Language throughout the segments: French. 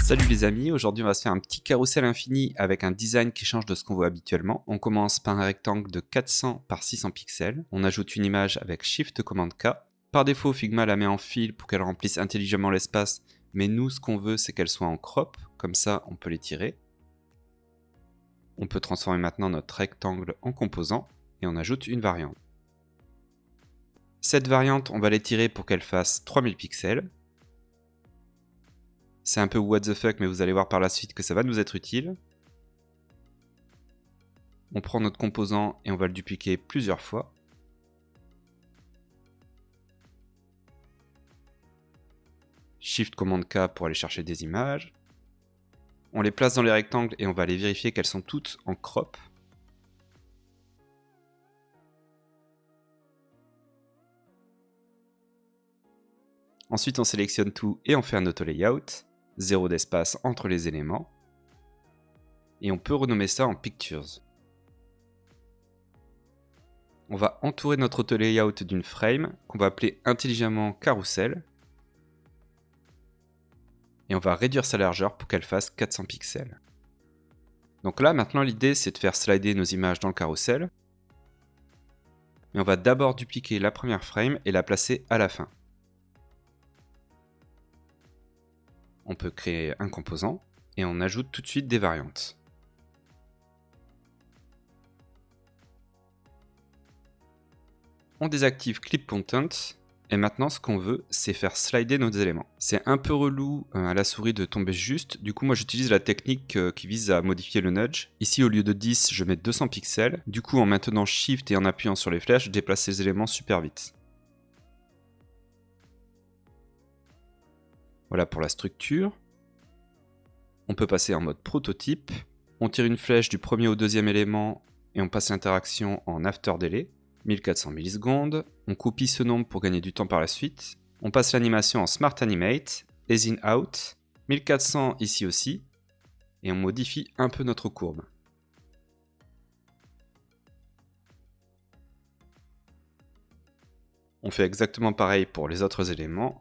Salut les amis, aujourd'hui on va se faire un petit carrousel infini avec un design qui change de ce qu'on voit habituellement. On commence par un rectangle de 400 par 600 pixels. On ajoute une image avec Shift Command K. Par défaut, Figma la met en fil pour qu'elle remplisse intelligemment l'espace, mais nous ce qu'on veut c'est qu'elle soit en crop, comme ça on peut l'étirer. On peut transformer maintenant notre rectangle en composant et on ajoute une variante. Cette variante, on va l'étirer pour qu'elle fasse 3000 pixels. C'est un peu what the fuck, mais vous allez voir par la suite que ça va nous être utile. On prend notre composant et on va le dupliquer plusieurs fois. Shift Command K pour aller chercher des images. On les place dans les rectangles et on va aller vérifier qu'elles sont toutes en crop. Ensuite, on sélectionne tout et on fait un auto-layout. 0 d'espace entre les éléments. Et on peut renommer ça en Pictures. On va entourer notre auto-layout d'une frame qu'on va appeler intelligemment Carousel. Et on va réduire sa largeur pour qu'elle fasse 400 pixels. Donc là, maintenant, l'idée, c'est de faire slider nos images dans le carrousel. Mais on va d'abord dupliquer la première frame et la placer à la fin. On peut créer un composant et on ajoute tout de suite des variantes. On désactive Clip Content et maintenant ce qu'on veut c'est faire slider nos éléments. C'est un peu relou à la souris de tomber juste, du coup moi j'utilise la technique qui vise à modifier le nudge. Ici au lieu de 10 je mets 200 pixels, du coup en maintenant Shift et en appuyant sur les flèches je déplace les éléments super vite. Voilà pour la structure. On peut passer en mode prototype. On tire une flèche du premier au deuxième élément et on passe l'interaction en after delay, 1400 millisecondes. On copie ce nombre pour gagner du temps par la suite. On passe l'animation en Smart Animate, Ease in Out, 1400 ici aussi. Et on modifie un peu notre courbe. On fait exactement pareil pour les autres éléments.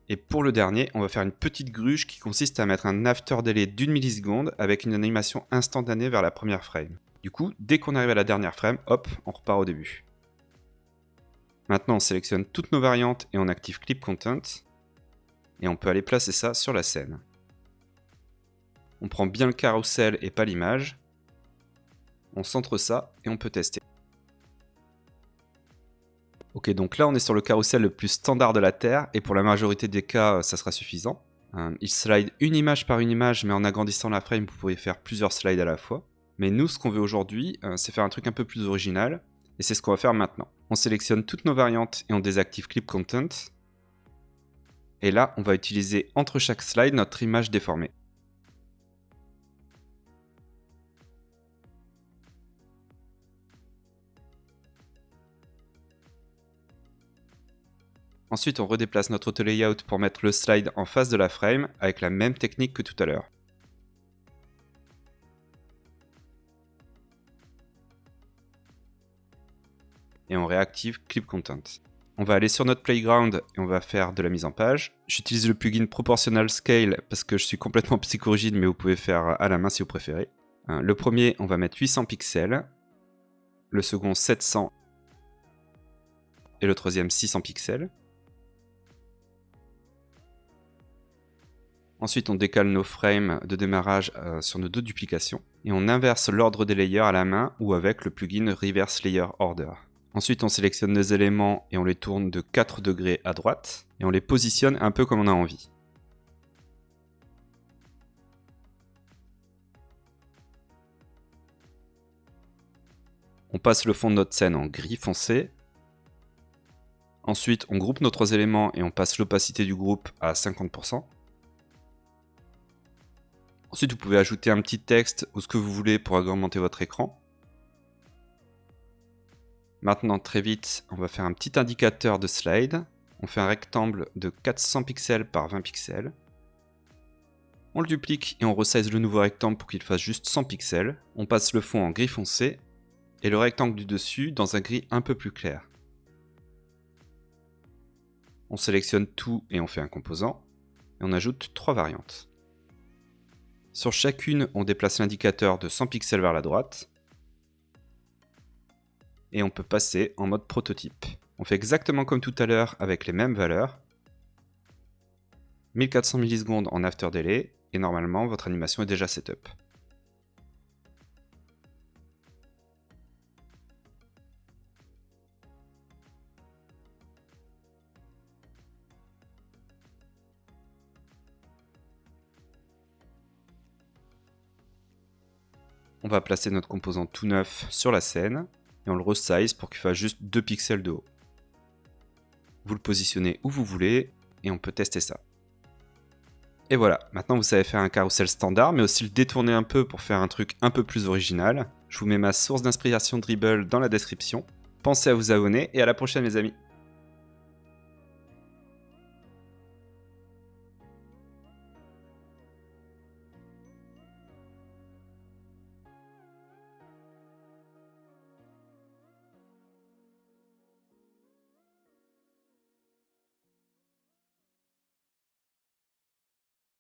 Et pour le dernier, on va faire une petite gruge qui consiste à mettre un after delay d'1 milliseconde avec une animation instantanée vers la première frame. Du coup, dès qu'on arrive à la dernière frame, hop, on repart au début. Maintenant, on sélectionne toutes nos variantes et on active Clip Content. Et on peut aller placer ça sur la scène. On prend bien le carrousel et pas l'image. On centre ça et on peut tester. Ok, donc là on est sur le carrousel le plus standard de la Terre, et pour la majorité des cas, ça sera suffisant. Il slide une image par une image, mais en agrandissant la frame, vous pouvez faire plusieurs slides à la fois. Mais nous, ce qu'on veut aujourd'hui, c'est faire un truc un peu plus original, et c'est ce qu'on va faire maintenant. On sélectionne toutes nos variantes et on désactive Clip Content. Et là, on va utiliser entre chaque slide notre image déformée. Ensuite, on redéplace notre auto-layout pour mettre le slide en face de la frame avec la même technique que tout à l'heure. Et on réactive Clip Content. On va aller sur notre playground et on va faire de la mise en page. J'utilise le plugin Proportional Scale parce que je suis complètement psychorigide, mais vous pouvez faire à la main si vous préférez. Le premier, on va mettre 800 pixels. Le second, 700. Et le troisième, 600 pixels. Ensuite, on décale nos frames de démarrage sur nos deux duplications. Et on inverse l'ordre des layers à la main ou avec le plugin Reverse Layer Order. Ensuite, on sélectionne nos éléments et on les tourne de 4 degrés à droite. Et on les positionne un peu comme on a envie. On passe le fond de notre scène en gris foncé. Ensuite, on groupe nos 3 éléments et on passe l'opacité du groupe à 50%. Ensuite, vous pouvez ajouter un petit texte ou ce que vous voulez pour agrémenter votre écran. Maintenant, très vite, on va faire un petit indicateur de slide. On fait un rectangle de 400 pixels par 20 pixels. On le duplique et on resize le nouveau rectangle pour qu'il fasse juste 100 pixels. On passe le fond en gris foncé et le rectangle du dessus dans un gris un peu plus clair. On sélectionne tout et on fait un composant, et on ajoute 3 variantes. Sur chacune, on déplace l'indicateur de 100 pixels vers la droite, et on peut passer en mode prototype. On fait exactement comme tout à l'heure avec les mêmes valeurs, 1400 millisecondes en after delay, et normalement votre animation est déjà setup. On va placer notre composant tout neuf sur la scène, et on le resize pour qu'il fasse juste 2 pixels de haut. Vous le positionnez où vous voulez, et on peut tester ça. Et voilà, maintenant vous savez faire un carrousel standard, mais aussi le détourner un peu pour faire un truc un peu plus original. Je vous mets ma source d'inspiration Dribbble dans la description. Pensez à vous abonner, et à la prochaine les amis.